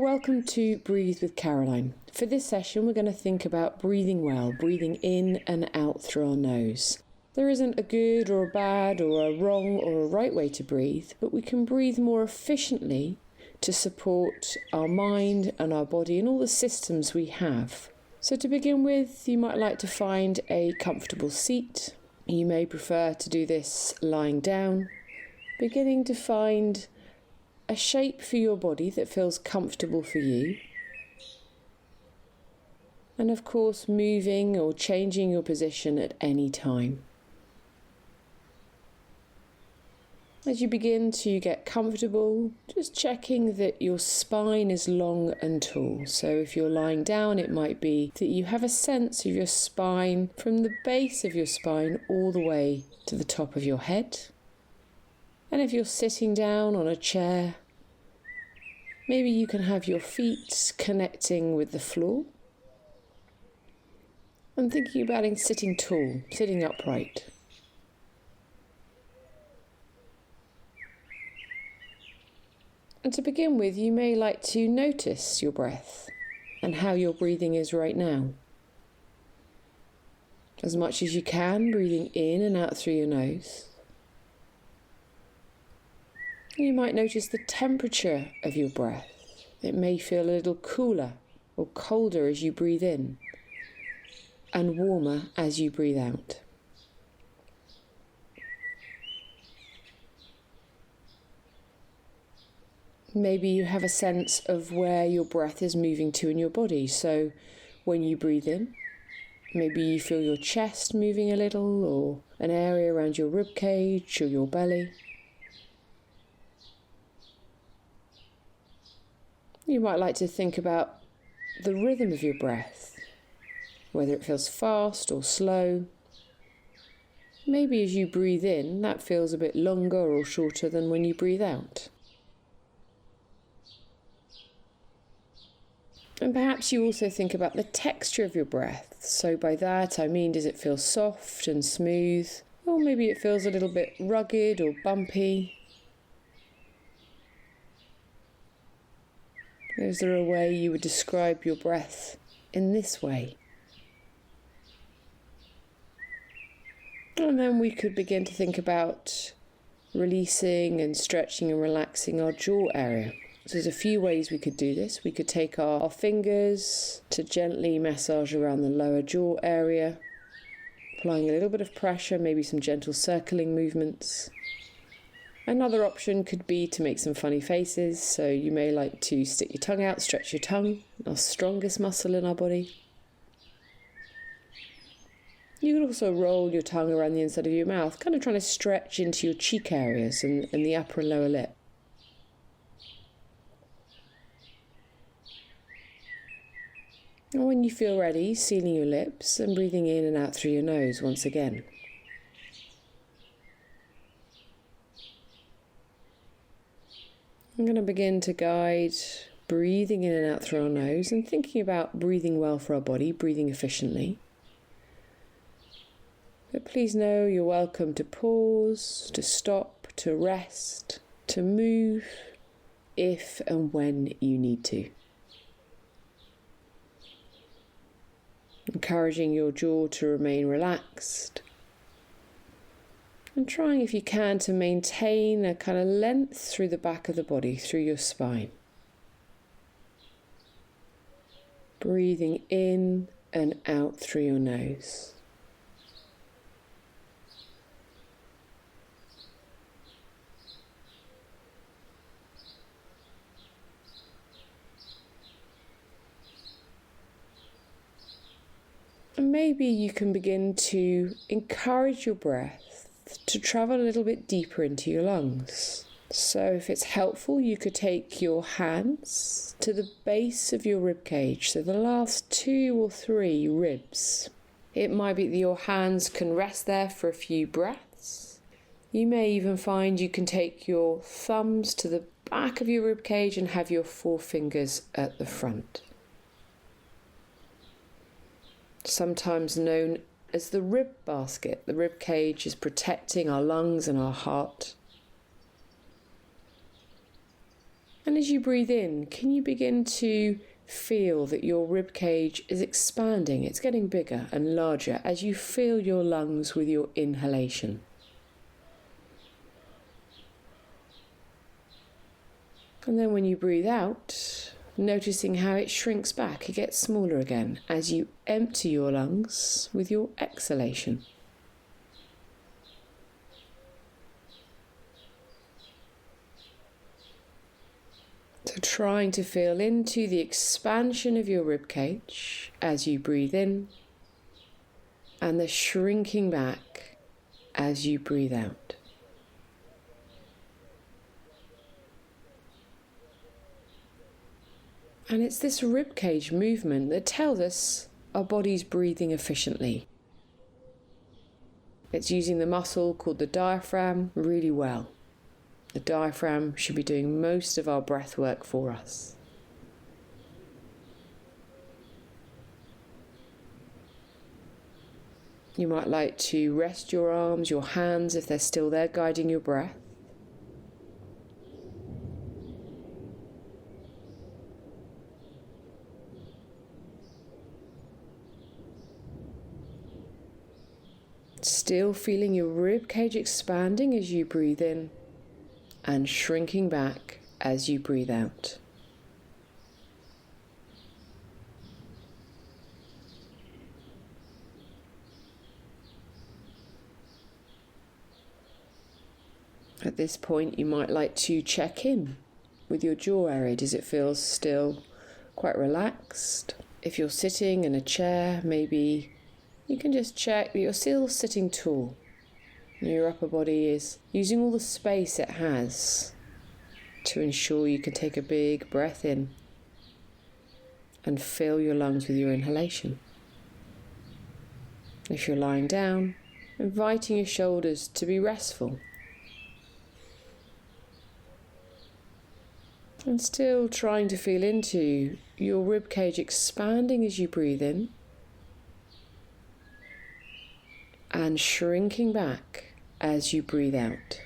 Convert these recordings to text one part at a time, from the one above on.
Welcome to Breathe with Caroline. For this session, we're going to think about breathing well, breathing in and out through our nose. There isn't a good or a bad or a wrong or a right way to breathe, but we can breathe more efficiently to support our mind and our body and all the systems we have. So to begin with, you might like to find a comfortable seat. You may prefer to do this lying down, beginning to find a shape for your body that feels comfortable for you. And of course, moving or changing your position at any time. As you begin to get comfortable, just checking that your spine is long and tall. So if you're lying down, it might be that you have a sense of your spine from the base of your spine all the way to the top of your head. And if you're sitting down on a chair, maybe you can have your feet connecting with the floor. I'm thinking about sitting tall, sitting upright. And to begin with, you may like to notice your breath and how your breathing is right now. As much as you can, breathing in and out through your nose. You might notice the temperature of your breath. It may feel a little cooler or colder as you breathe in, and warmer as you breathe out. Maybe you have a sense of where your breath is moving to in your body. So when you breathe in, maybe you feel your chest moving a little, or an area around your rib cage or your belly. You might like to think about the rhythm of your breath, whether it feels fast or slow. Maybe as you breathe in, that feels a bit longer or shorter than when you breathe out. And perhaps you also think about the texture of your breath. So by that I mean, does it feel soft and smooth? Or maybe it feels a little bit rugged or bumpy? Is there a way you would describe your breath in this way? And then we could begin to think about releasing and stretching and relaxing our jaw area. So there's a few ways we could do this. We could take our fingers to gently massage around the lower jaw area, applying a little bit of pressure, maybe some gentle circling movements. Another option could be to make some funny faces. So you may like to stick your tongue out, stretch your tongue, our strongest muscle in our body. You could also roll your tongue around the inside of your mouth, kind of trying to stretch into your cheek areas and the upper and lower lip. And when you feel ready, sealing your lips and breathing in and out through your nose once again. I'm going to begin to guide breathing in and out through our nose and thinking about breathing well for our body, breathing efficiently. But please know you're welcome to pause, to stop, to rest, to move, if and when you need to. Encouraging your jaw to remain relaxed. And trying, if you can, to maintain a kind of length through the back of the body, through your spine. Breathing in and out through your nose. And maybe you can begin to encourage your breath to travel a little bit deeper into your lungs. So if it's helpful, you could take your hands to the base of your rib cage, so the last 2 or 3 ribs. It might be that your hands can rest there for a few breaths. You may even find you can take your thumbs to the back of your rib cage and have your 4 fingers at the front. Sometimes known as the rib basket. The rib cage is protecting our lungs and our heart. And as you breathe in, can you begin to feel that your rib cage is expanding? It's getting bigger and larger as you fill your lungs with your inhalation. And then when you breathe out, noticing how it shrinks back, it gets smaller again as you empty your lungs with your exhalation. So trying to feel into the expansion of your rib cage as you breathe in, and the shrinking back as you breathe out. And it's this ribcage movement that tells us our body's breathing efficiently. It's using the muscle called the diaphragm really well. The diaphragm should be doing most of our breath work for us. You might like to rest your arms, your hands, if they're still there, guiding your breath. Still feeling your rib cage expanding as you breathe in and shrinking back as you breathe out. At this point, you might like to check in with your jaw area. Does it feel still quite relaxed? If you're sitting in a chair, maybe you can just check that you're still sitting tall. Your upper body is using all the space it has to ensure you can take a big breath in and fill your lungs with your inhalation. If you're lying down, inviting your shoulders to be restful. And still trying to feel into your rib cage expanding as you breathe in and shrinking back as you breathe out.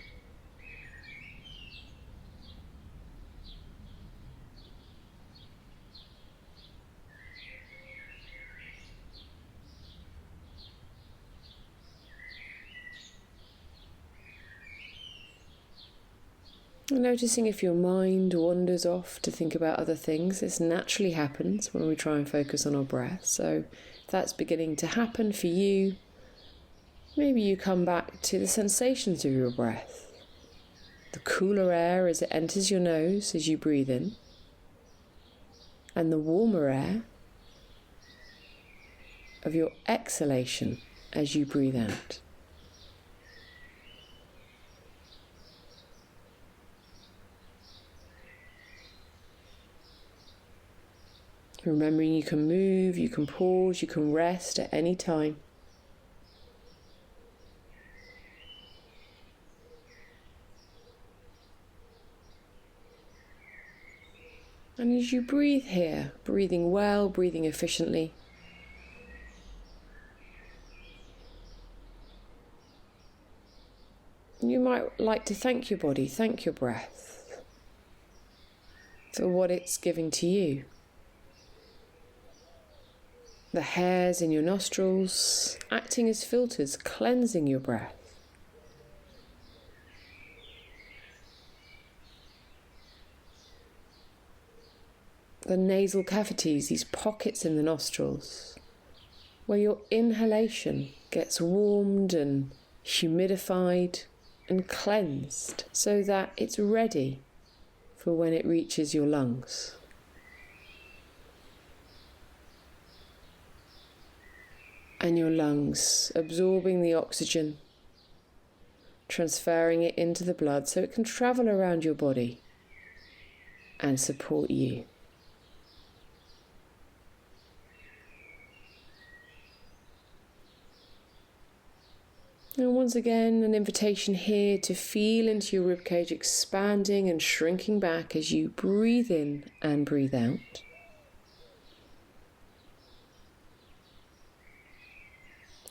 And noticing if your mind wanders off to think about other things. This naturally happens when we try and focus on our breath. So if that's beginning to happen for you, maybe you come back to the sensations of your breath. The cooler air as it enters your nose as you breathe in, and the warmer air of your exhalation as you breathe out. Remembering you can move, you can pause, you can rest at any time. And as you breathe here, breathing well, breathing efficiently, you might like to thank your body, thank your breath for what it's giving to you. The hairs in your nostrils acting as filters, cleansing your breath. The nasal cavities, these pockets in the nostrils, where your inhalation gets warmed and humidified and cleansed so that it's ready for when it reaches your lungs. And your lungs absorbing the oxygen, transferring it into the blood so it can travel around your body and support you. And once again, an invitation here to feel into your ribcage expanding and shrinking back as you breathe in and breathe out.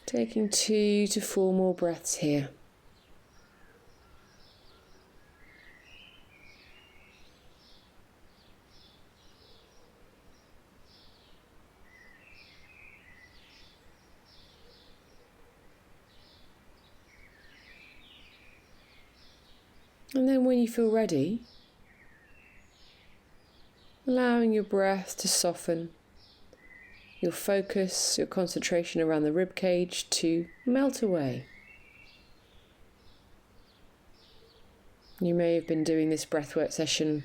Taking 2 to 4 more breaths here. And then when you feel ready, allowing your breath to soften, your focus, your concentration around the rib cage to melt away. You may have been doing this breathwork session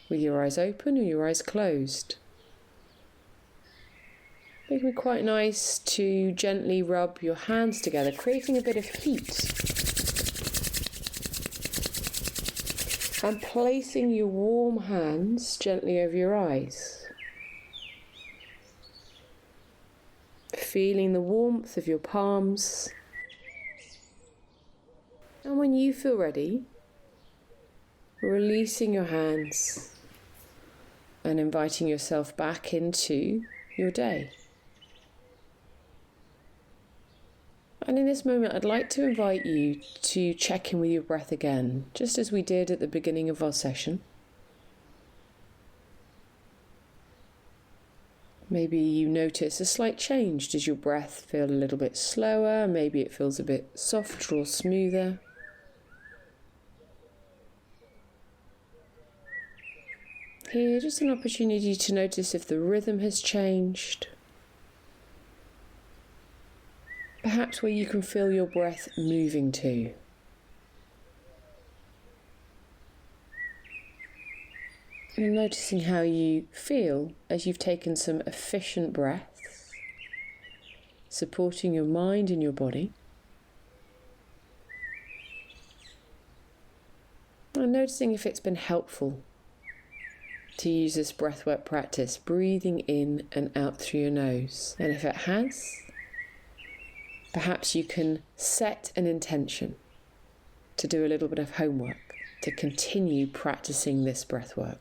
with your eyes open or your eyes closed. It can be quite nice to gently rub your hands together, creating a bit of heat. And placing your warm hands gently over your eyes. Feeling the warmth of your palms. And when you feel ready, releasing your hands and inviting yourself back into your day. And in this moment, I'd like to invite you to check in with your breath again, just as we did at the beginning of our session. Maybe you notice a slight change. Does your breath feel a little bit slower? Maybe it feels a bit softer or smoother. Here, just an opportunity to notice if the rhythm has changed. Perhaps where you can feel your breath moving to. And noticing how you feel as you've taken some efficient breaths, supporting your mind and your body. And noticing if it's been helpful to use this breathwork practice, breathing in and out through your nose. And if it has, perhaps you can set an intention to do a little bit of homework, to continue practicing this breathwork.